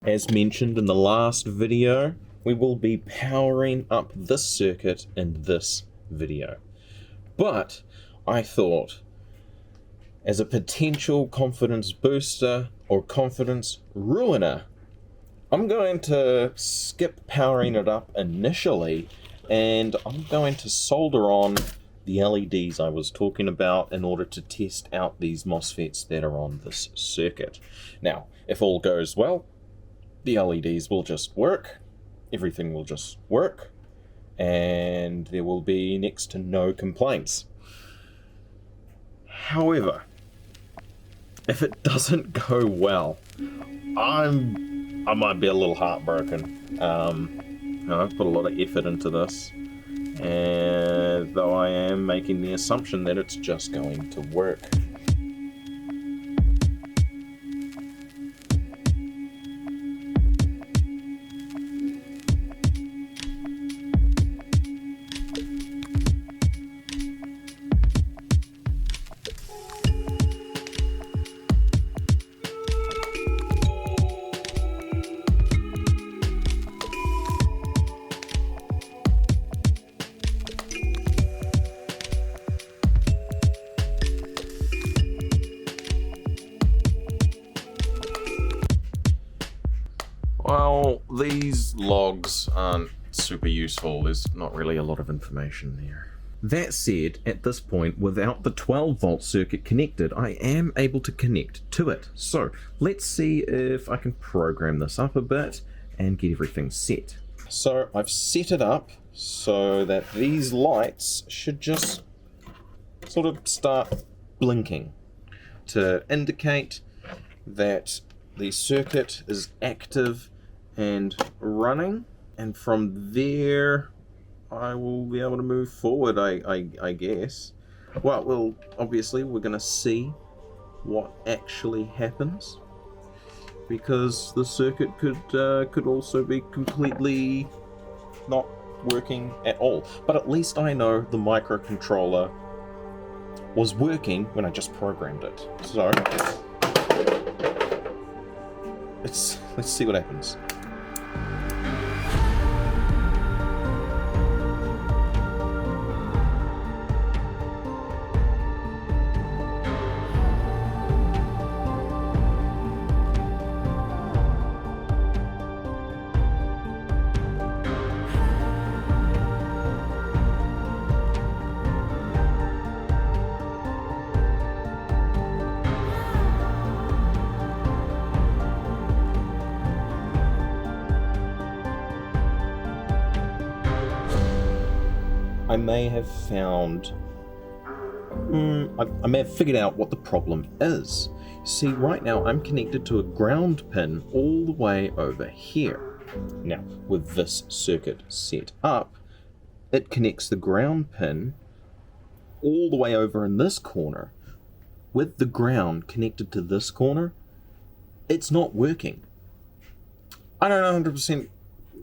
As mentioned in the last video, we will be powering up this circuit in this video. But I thought, as a potential confidence booster or confidence ruiner, I'm going to skip powering it up initially, and I'm going to solder on the LEDs I was talking about in order to test out these MOSFETs that are on this circuit. Now, if all goes well, the LEDs will just work, everything will just work, and there will be next to no complaints. However, if it doesn't go well, I might be a little heartbroken. I've put a lot of effort into this, and though I am making the assumption that it's just going to work. Well, these logs aren't super useful. There's not really a lot of information there. That said, at this point, without the 12 volt circuit connected, I am able to connect to it. So let's see if I can program this up a bit and get everything set. So I've set it up so that these lights should just sort of start blinking to indicate that the circuit is active and running, and from there I will be able to move forward, I guess. Well, obviously we're going to see what actually happens, because the circuit could also be completely not working at all. But at least I know the microcontroller was working when I just programmed it. So let's see what happens. I may have found, I may have figured out what the problem is. See, right now I'm connected to a ground pin all the way over here. Now, with this circuit set up, it connects the ground pin all the way over in this corner. With the ground connected to this corner, it's not working. I don't 100%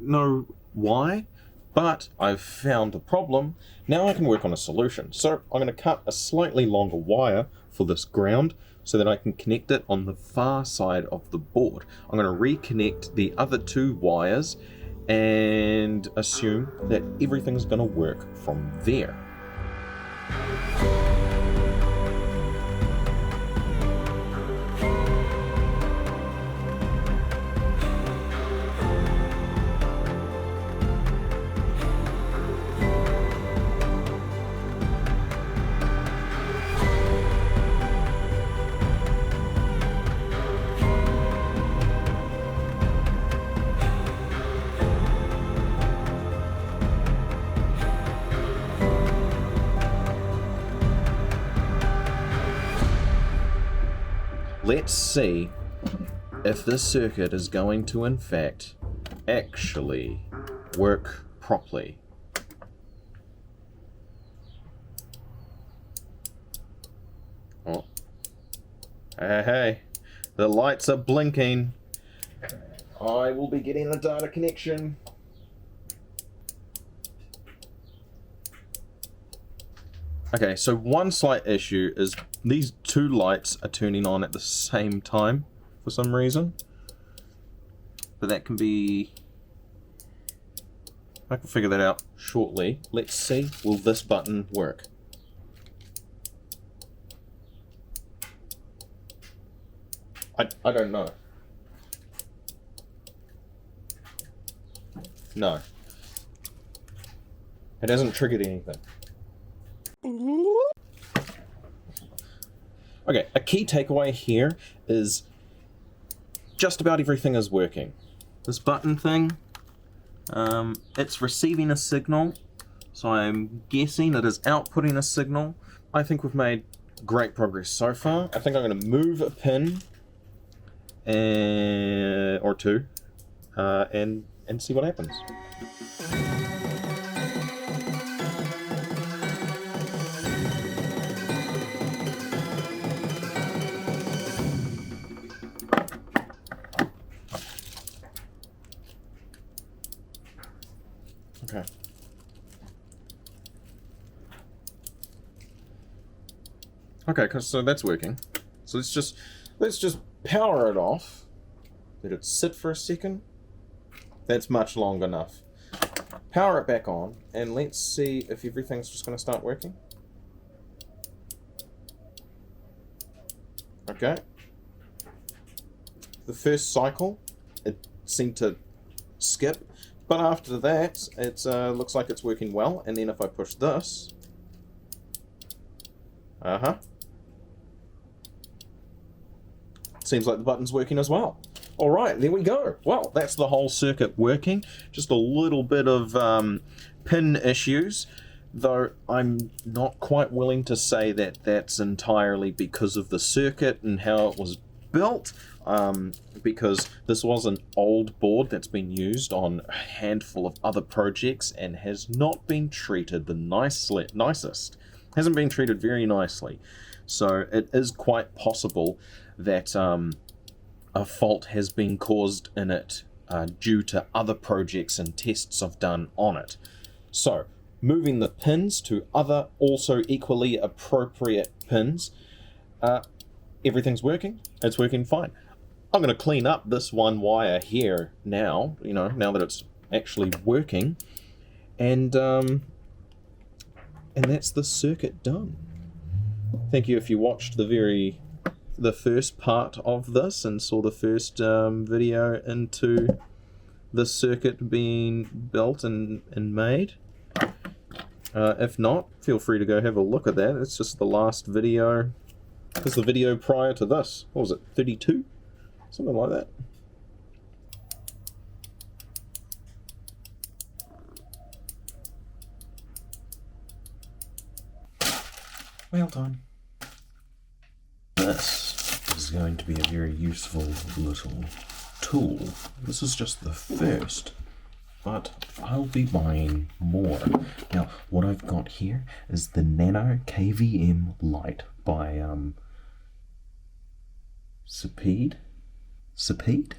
know why, but I've found the problem. Now I can work on a solution. So I'm going to cut a slightly longer wire for this ground so that I can connect it on the far side of the board. I'm going to reconnect the other two wires and assume that everything's going to work from there. Let's see if this circuit is going to, in fact, actually work properly. Oh. Hey, the lights are blinking. I will be getting a data connection. Okay, so one slight issue is these two lights are turning on at the same time for some reason. but that can be... I can figure that out shortly. Let's see, will this button work? I don't know. No. It hasn't triggered anything. Okay, a key takeaway here is just about everything is working. This button thing, it's receiving a signal, so I'm guessing it is outputting a signal. I think we've made great progress so far. I think I'm going to move a pin or two and see what happens. Okay. Okay, so that's working. So let's just power it off. Let it sit for a second. That's much long enough. Power it back on, and let's see if everything's just going to start working. Okay. The first cycle, it seemed to skip, but after that, it looks like it's working well. And then if I push this, seems like the button's working as well. All right, there we go. Well, that's the whole circuit working. Just a little bit of pin issues, though I'm not quite willing to say that that's entirely because of the circuit and how it was built, because this was an old board that's been used on a handful of other projects and has not been treated the nicest. Hasn't been treated very nicely. So it is quite possible that a fault has been caused in it due to other projects and tests I've done on it. So, moving the pins to other also equally appropriate pins, everything's working. It's working fine. I'm going to clean up this one wire here now, now that it's actually working, and that's the circuit done. Thank you if you watched the first part of this and saw the first video into the circuit being built and made. If not, feel free to go have a look at that. It's just the last video. It's the video prior to this. What was it, 32? Something like that. Well done. This is going to be a very useful little tool. This is just the first, but I'll be buying more. Now, what I've got here is the Nano KVM light by sipeed? Sipeed?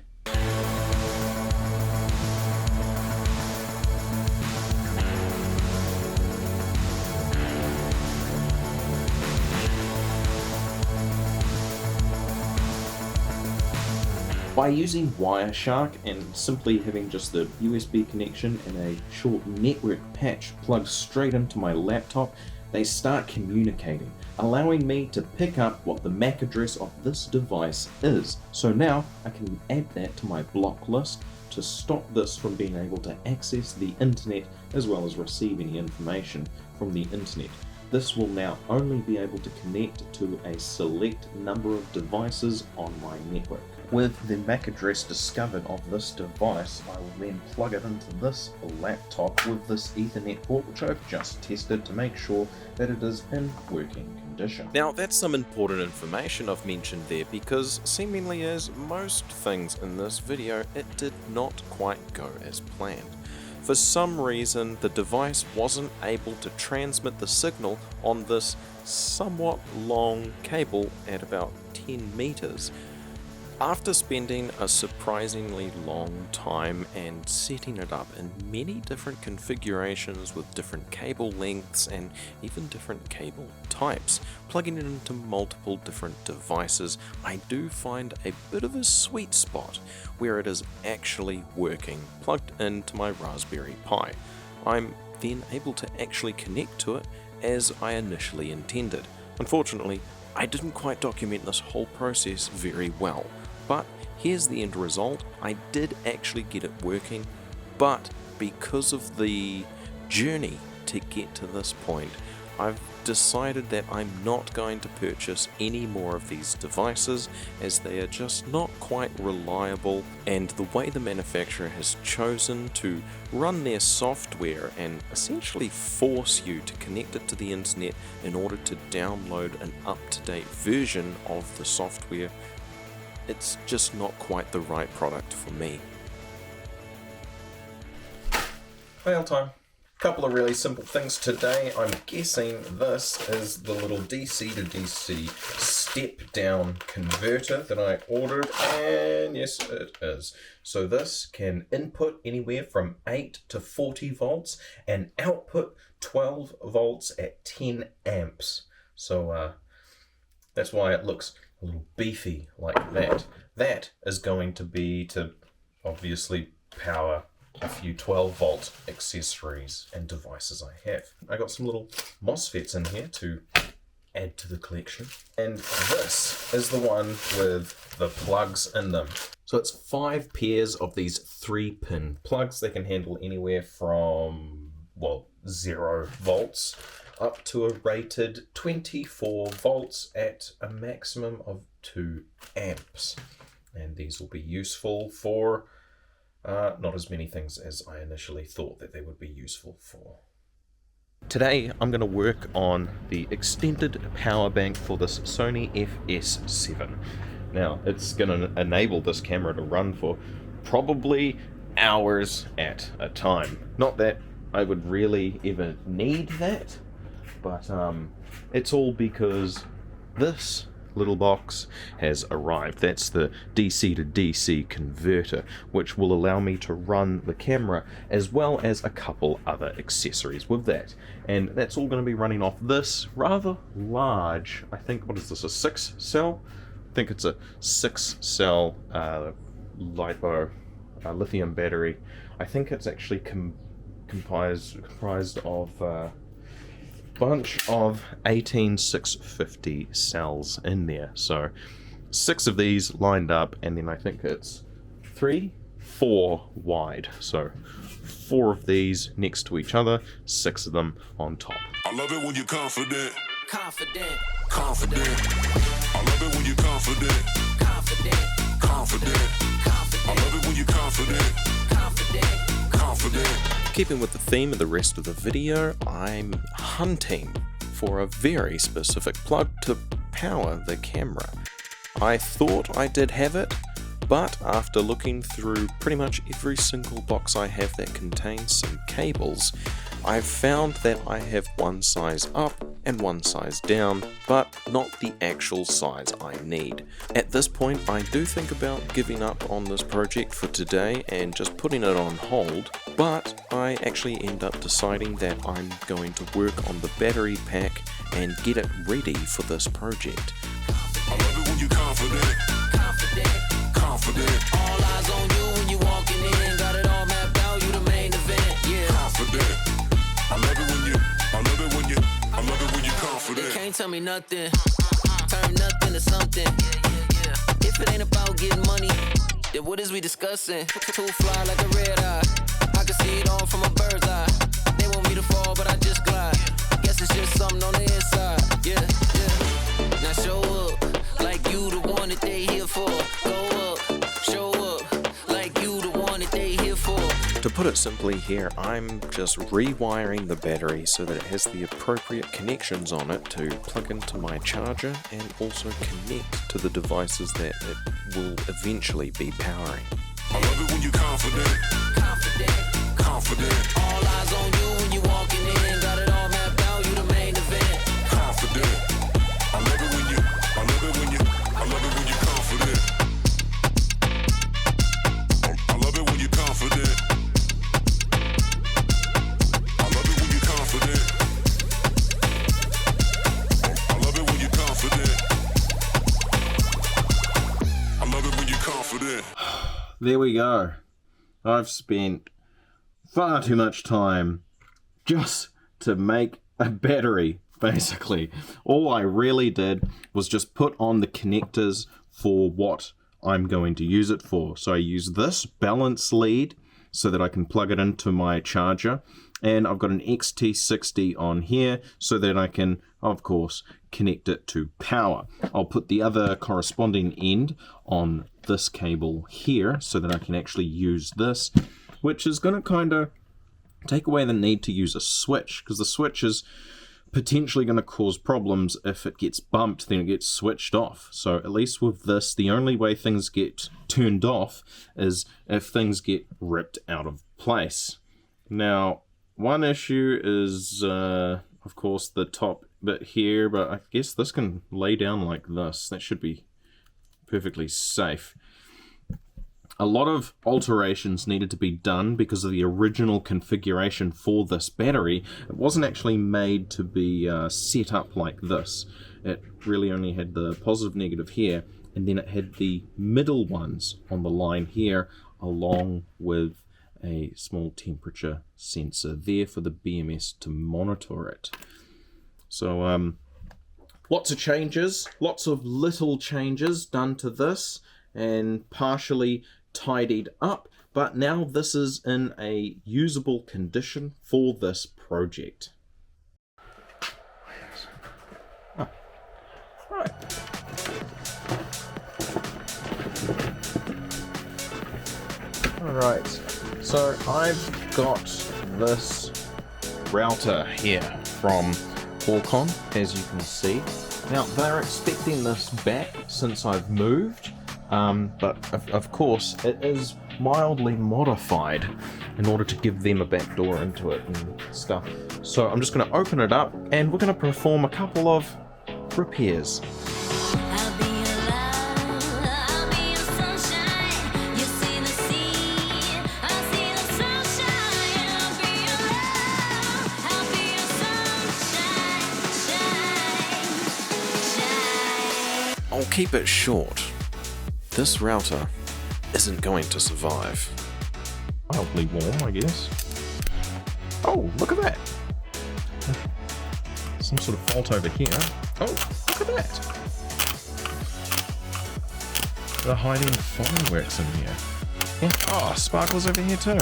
By using Wireshark and simply having just the USB connection and a short network patch plugged straight into my laptop, they start communicating, allowing me to pick up what the MAC address of this device is. So now I can add that to my block list to stop this from being able to access the internet as well as receive any information from the internet. This will now only be able to connect to a select number of devices on my network. With the MAC address discovered of this device, I will then plug it into this laptop with this Ethernet port, which I've just tested to make sure that it is in working condition. Now, that's some important information I've mentioned there, because seemingly as most things in this video, it did not quite go as planned. For some reason, the device wasn't able to transmit the signal on this somewhat long cable at about 10 meters. After spending a surprisingly long time and setting it up in many different configurations with different cable lengths and even different cable types, plugging it into multiple different devices, I do find a bit of a sweet spot where it is actually working plugged into my Raspberry Pi. I'm then able to actually connect to it as I initially intended. Unfortunately, I didn't quite document this whole process very well. But here's the end result. I did actually get it working, but because of the journey to get to this point, I've decided that I'm not going to purchase any more of these devices as they are just not quite reliable, and the way the manufacturer has chosen to run their software and essentially force you to connect it to the internet in order to download an up-to-date version of the software, it's just not quite the right product for me. Fail time. Couple of really simple things today. I'm guessing this is the little DC to DC step down converter that I ordered, and yes it is. So this can input anywhere from 8 to 40 volts and output 12 volts at 10 amps. So that's why it looks a little beefy like that. That is going to be to obviously power a few 12 volt accessories and devices I have. I got some little MOSFETs in here to add to the collection. And this is the one with the plugs in them. So it's 5 pairs of these 3-pin plugs. They can handle anywhere from, well, 0 volts up to a rated 24 volts at a maximum of 2 amps. And these will be useful for not as many things as I initially thought that they would be useful for. Today I'm going to work on the extended power bank for this Sony FS7. Now it's going to enable this camera to run for probably hours at a time. Not that I would really ever need that, but it's all because this little box has arrived. That's the DC to DC converter, which will allow me to run the camera as well as a couple other accessories with that. And that's all going to be running off this rather large, I think, what is this, a 6 cell? I think it's a 6 cell LiPo lithium battery. I think it's actually comprised of bunch of 18650 cells in there. So 6 of these lined up, and then I think it's 4 wide. So 4 of these next to each other, 6 of them on top. I love it when you're confident. Confident. Confident. I love it when you're confident. Confident. Confident. Confident. I love it when you're confident. Confident. Confident. Keeping with the theme of the rest of the video, I'm hunting for a very specific plug to power the camera. I thought I did have it, but after looking through pretty much every single box I have that contains some cables, I've found that I have one size up and one size down, but not the actual size I need. At this point, I do think about giving up on this project for today and just putting it on hold, but I actually end up deciding that I'm going to work on the battery pack and get it ready for this project. I love it when you're confident. Confident. Confident. All eyes on you when you walking in. Got it all mapped out, you the main event. Yeah. Confident. I love it when you're confident. They can't tell me nothing. Turn nothing to something. If it ain't about getting money, then what is we discussing? Too fly like a red eye. I can see it all from a bird's eye. They want me to fall, but I just glide. Guess it's just something on the inside. Yeah. Now show up like you the one that they here for. Go up, show up like you the one that they here for. To put it simply here, I'm just rewiring the battery so that it has the appropriate connections on it to plug into my charger and also connect to the devices that it will eventually be powering. I love it when you're confident. Confident. Confident. All eyes on you when you walking in. Got it all mapped out, you the main event. Confident. I love it when you're confident. there we go. I've spent far too much time just to make a battery, basically. All I really did was just put on the connectors for what I'm going to use it for. So I use this balance lead so that I can plug it into my charger. And I've got an XT60 on here so that I can, of course, connect it to power. I'll put the other corresponding end on this cable here so that I can actually use this, which is going to kind of take away the need to use a switch, because the switch is potentially going to cause problems. If it gets bumped, then it gets switched off. So at least with this, the only way things get turned off is if things get ripped out of place. Now, one issue is, of course, the top bit here, but I guess this can lay down like this. That should be perfectly safe. A lot of alterations needed to be done because of the original configuration for this battery. It wasn't actually made to be set up like this. It really only had the positive negative here, and then it had the middle ones on the line here, along with a small temperature sensor there for the BMS to monitor it. So lots of changes, lots of little changes done to this and partially tidied up, but now this is in a usable condition for this project. Oh. Right. Alright, so I've got this router here from Qualcomm, as you can see. Now, they're expecting this back since I've moved, but of course it is mildly modified in order to give them a backdoor into it and stuff. So I'm just going to open it up and we're going to perform a couple of repairs. I'll keep it short. This router isn't going to survive. Mildly warm, I guess. Oh, look at that! Some sort of fault over here. Oh, look at that! They're hiding fireworks in here. Yeah. Oh, sparklers over here too.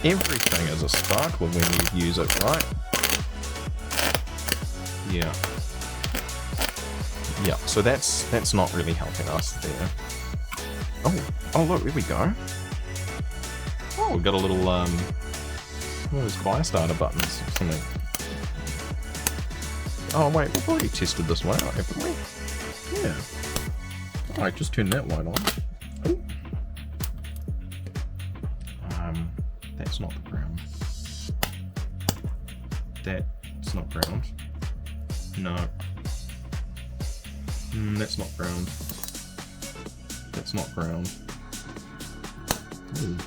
Everything is a sparkler when you use it right. Yeah. Yeah, so that's not really helping us there. Oh look, there we go. Oh, we've got a little one of those fire starter buttons or something. Oh wait, we've already tested this one out, haven't we? Yeah. Alright, just turn that light on. Ooh. That's not the ground. That's not ground. No. That's not ground. That's not ground. Ooh.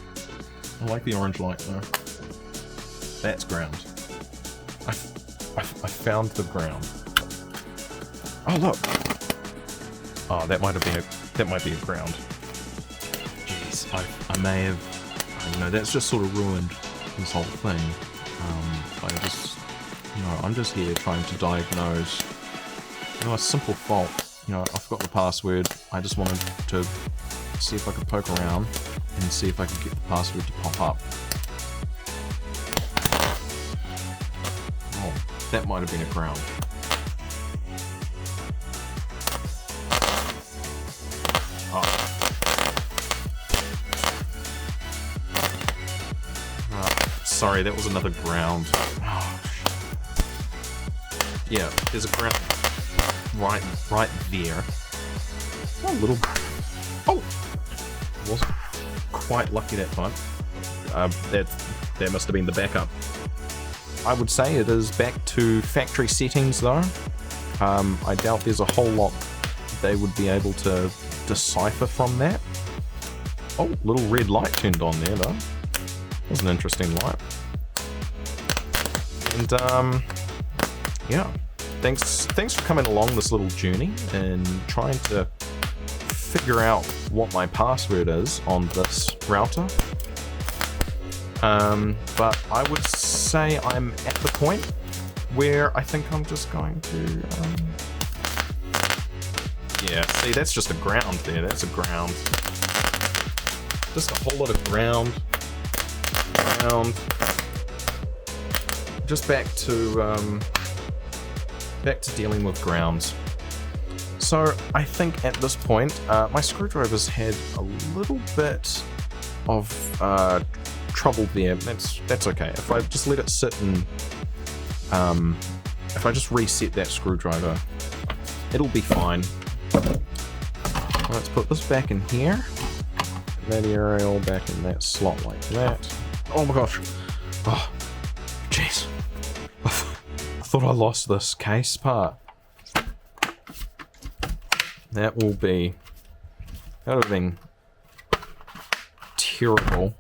I like the orange light though. That's ground. I found the ground. Oh look. Oh, that might be a ground. Jeez, I may have. You know, that's just sort of ruined this whole thing. I'm just here trying to diagnose, a simple fault. I forgot the password. I just wanted to see if I could poke around and see if I could get the password to pop up. Oh, that might have been a ground. Sorry, that was another ground. Oh, yeah, there's a ground right there. Oh, a little. Oh, wasn't quite lucky that time. That must have been the backup. I would say it is back to factory settings though. I doubt there's a whole lot they would be able to decipher from that. Oh, little red light turned on there though. That was an interesting light. And yeah, thanks for coming along this little journey and trying to figure out what my password is on this router. But I would say I'm at the point where I think I'm just going to, yeah, see, that's just a ground there. That's a ground. Just a whole lot of ground. Just back to dealing with grounds. So I think at this point, my screwdriver's had a little bit of trouble there. That's okay. If I just let it sit and if I just reset that screwdriver, it'll be fine. Let's put this back in here. That aerial back in that slot like that. Oh my gosh. Oh, jeez. I thought I lost this case part. That would have been terrible.